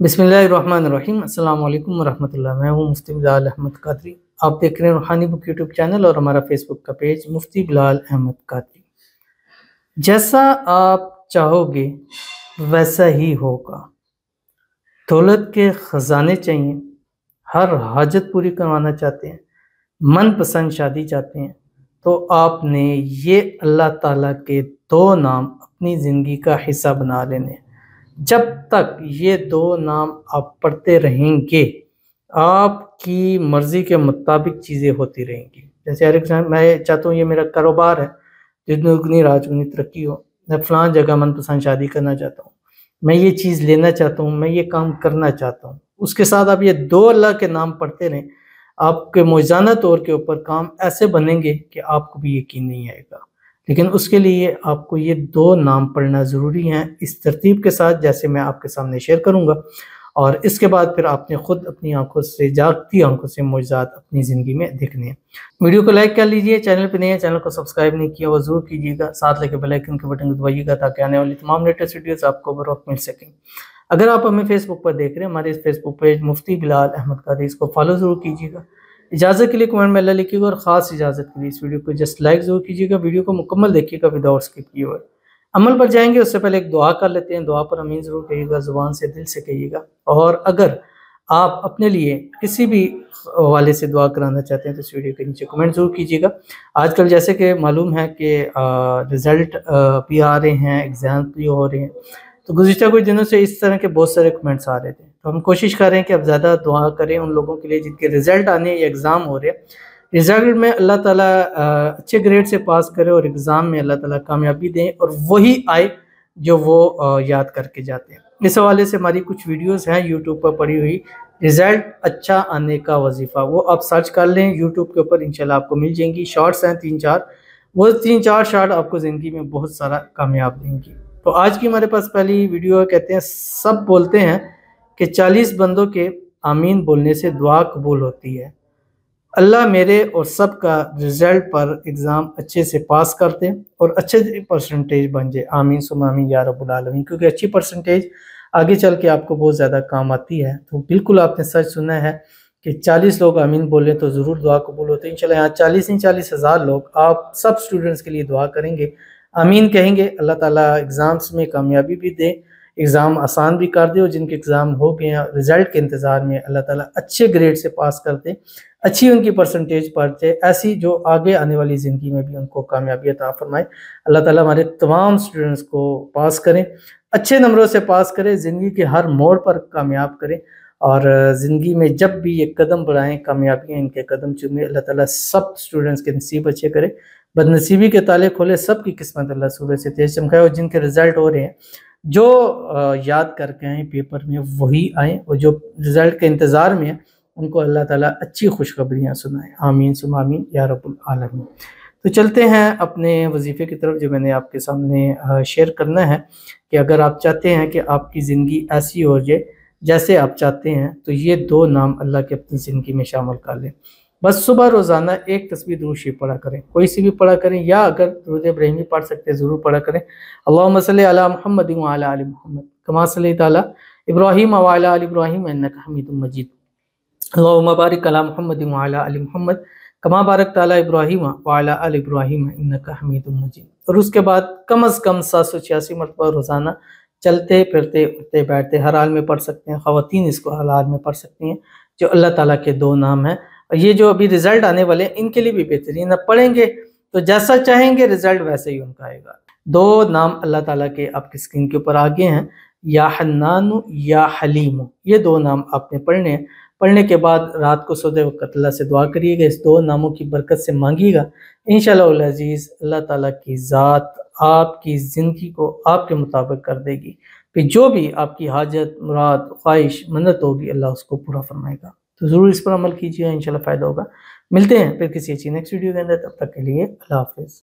बिस्मिल्लाहिर्रहमानिर्रहीम। अस्सलाम वालेकुम वरहमतुल्लाह। मैं हूँ मुफ्ती बिलाल अहमद कादरी। आप देख रहे हैं रूहानी बुक यूट्यूब चैनल और हमारा फेसबुक का पेज मुफ्ती बिलाल अहमद कादरी। जैसा आप चाहोगे वैसा ही होगा। दौलत के ख़जाने चाहिए, हर हाजत पूरी करवाना चाहते हैं, मनपसंद शादी चाहते हैं, तो आपने ये अल्लाह ताला के दो नाम अपनी ज़िंदगी का हिस्सा बना लेने। जब तक ये दो नाम आप पढ़ते रहेंगे, आपकी मर्ज़ी के मुताबिक चीज़ें होती रहेंगी। जैसे हर एग्ज़ाम मैं चाहता हूँ ये मेरा कारोबार है, जितनी दुगनी रात दुगनी तरक्की हो। मैं फ़लाँ जगह मनपसंद शादी करना चाहता हूँ, मैं ये चीज़ लेना चाहता हूँ, मैं ये काम करना चाहता हूँ। उसके साथ आप ये दो अल्लाह के नाम पढ़ते रहें, आपके मौज़ाना तौर के ऊपर काम ऐसे बनेंगे कि आपको भी यकीन नहीं आएगा। लेकिन उसके लिए आपको ये दो नाम पढ़ना ज़रूरी हैं इस तरतीब के साथ जैसे मैं आपके सामने शेयर करूँगा, और इसके बाद फिर आपने ख़ुद अपनी आँखों से, जागती आँखों से मोज़ात अपनी ज़िंदगी में देखने हैं। वीडियो को लाइक कर लीजिए, चैनल पे नए हैं, चैनल को सब्सक्राइब नहीं किया वो ज़रूर कीजिएगा, साथ लेके बेल आइकन के बटन को दबाइएगा ताकि आने वाली तमाम लेटेस्ट वीडियोज़ आपको बर वक्त मिल सकें। अगर आप हमें फेसबुक पर देख रहे हैं, हमारे इस फेसबुक पेज मुफ्ती बिलाल अहमद कादरी, इसको फॉलो ज़रूर कीजिएगा। इजाज़त के लिए कमेंट में अल्लाह लिखिएगा और ख़ास इजाज़त के लिए इस वीडियो को जस्ट लाइक ज़रूर कीजिएगा। वीडियो को मुकम्मल देखिएगा विदाउट स्किप किए हुए। अमल पर जाएंगे उससे पहले एक दुआ कर लेते हैं। दुआ पर आमीन ज़रूर कहिएगा, ज़ुबान से दिल से कहिएगा। और अगर आप अपने लिए किसी भी हवाले से दुआ कराना चाहते हैं तो इस वीडियो के नीचे कमेंट ज़रूर कीजिएगा। आजकल जैसे कि मालूम है कि रिज़ल्ट भी आ रहे हैं, एग्ज़ाम भी हो रहे हैं, तो गुज़िश्ता कुछ दिनों से इस तरह के बहुत सारे कमेंट्स आ रहे थे। तो हम कोशिश कर रहे हैं कि अब ज़्यादा दुआ करें उन लोगों के लिए जिनके रिज़ल्ट आने या एग्ज़ाम हो रहे हैं। रिज़ल्ट में अल्लाह ताला अच्छे ग्रेड से पास करे और एग्ज़ाम में अल्लाह ताला कामयाबी दें और वही आए जो वो याद करके जाते हैं। इस हवाले से हमारी कुछ वीडियोस हैं यूट्यूब पर पड़ी हुई, रिज़ल्ट अच्छा आने का वजीफ़ा, वो आप सर्च कर लें यूट्यूब के ऊपर, इंशाल्लाह आपको मिल जाएंगी। शॉर्ट्स हैं 3-4, वो 3-4 शॉर्ट आपको ज़िंदगी में बहुत सारा कामयाब देंगी। तो आज की हमारे पास पहली वीडियो है, कहते हैं सब बोलते हैं कि 40 बंदों के आमीन बोलने से दुआ कबूल होती है। अल्लाह मेरे और सब का रिज़ल्ट पर एग्ज़ाम अच्छे से पास कर दे और अच्छे परसेंटेज बन जाए। आमीन सुम्मा आमीन या रब्बुल आलमीन। क्योंकि अच्छी परसेंटेज आगे चल के आपको बहुत ज़्यादा काम आती है। तो बिल्कुल आपने सच सुना है कि 40 लोग आमीन बोलें तो ज़रूर दुआ कबूल होती है। इंशाल्लाह यहाँ 40 नहीं 40,000 लोग आप सब स्टूडेंट्स के लिए दुआ करेंगे, आमीन कहेंगे। अल्लाह ताला एग्ज़ाम्स में कामयाबी भी दे, एग्ज़ाम आसान भी कर दे, और जिनके एग्ज़ाम हो गए हैं रिज़ल्ट के इंतज़ार में अल्लाह ताला अच्छे ग्रेड से पास कर दे, अच्छी उनकी परसेंटेज पढ़ते, ऐसी जो आगे आने वाली ज़िंदगी में भी उनको कामयाबी अता फरमाए। अल्लाह ताला हमारे तमाम स्टूडेंट्स को पास करें, अच्छे नंबरों से पास करें, ज़िंदगी के हर मोड़ पर कामयाब करें, और ज़िंदगी में जब भी ये कदम बढ़ाएँ कामयाबियाँ इनके कदम चूमें। अल्लाह ताला सब स्टूडेंट्स के नसीब अच्छे करे, बदनसीबी के ताले खोले, सब की किस्मत अल्लाह सूरज से तेज चमकाए, और जिनके रिज़ल्ट हो रहे हैं जो याद करके आएँ पेपर में वही आएँ, और जो रिज़ल्ट के इंतज़ार में है उनको अल्लाह ताला अच्छी खुशखबरियाँ सुनाए। आमीन सुम्मा आमीन या रब्बुल आलमीन। तो चलते हैं अपने वजीफ़े की तरफ जो मैंने आपके सामने शेयर करना है कि अगर आप चाहते हैं कि आपकी ज़िंदगी ऐसी हो जाए जैसे आप चाहते हैं, तो ये दो नाम अल्लाह के अपनी ज़िंदगी में शामिल कर लें। बस सुबह रोज़ाना एक तस्बीह दुरूद शरीफ पढ़ा करें, कोई सी भी पढ़ा करें, या अगर दुरूद इब्राहिमी पढ़ सकते हैं ज़रूर पढ़ा करें। अल्लाहुम्मा सल्ली अला मुहम्मद व अला आलि मुहम्मद कमा सल्लैता अला इब्राहीम व अला आलि इब्राहीम इन्नका हमीदुम मजीद। अल्लाहुम्मा बारिक अला मुहम्मद व अला आलि मुहम्मद कमा बारकता अला इब्राहीम व अला आलि इब्राहीम इन्नका हमीदुम मजीद। और उसके बाद कम अज़ कम 786 मरतबा रोज़ाना चलते फिरते उठते बैठते हर हाल में पढ़ सकते हैं। ख़वातीन इसको हर हाल में पढ़ सकती हैं, जो अल्लाह ताला के दो नाम हैं। और ये जो अभी रिज़ल्ट आने वाले हैं इनके लिए भी बेहतरीन है, पढ़ेंगे तो जैसा चाहेंगे रिज़ल्ट वैसे ही उनका आएगा। दो नाम अल्लाह ताला के आपकी स्क्रीन के ऊपर आगे हैं, या हन्नानु या हलीमु, ये दो नाम आपने पढ़ने हैं। पढ़ने के बाद रात को सोते वक्त अल्लाह से दुआ करिएगा, इस दो नामों की बरकत से मांगिएगा। इंशाअल्लाह अज़ीज़ अल्लाह ताला की ज़ात आपकी ज़िंदगी को आपके मुताबिक कर देगी। फिर जो भी आपकी हाजत, मुराद, ख्वाहिश, मन्नत होगी अल्लाह उसको पूरा फरमाएगा। तो ज़रूर इस पर अमल कीजिए, इंशाल्लाह फ़ायदा होगा। मिलते हैं फिर किसी अच्छी नेक्स्ट वीडियो के अंदर, तब तक के लिए अल्लाह हाफ़िज़।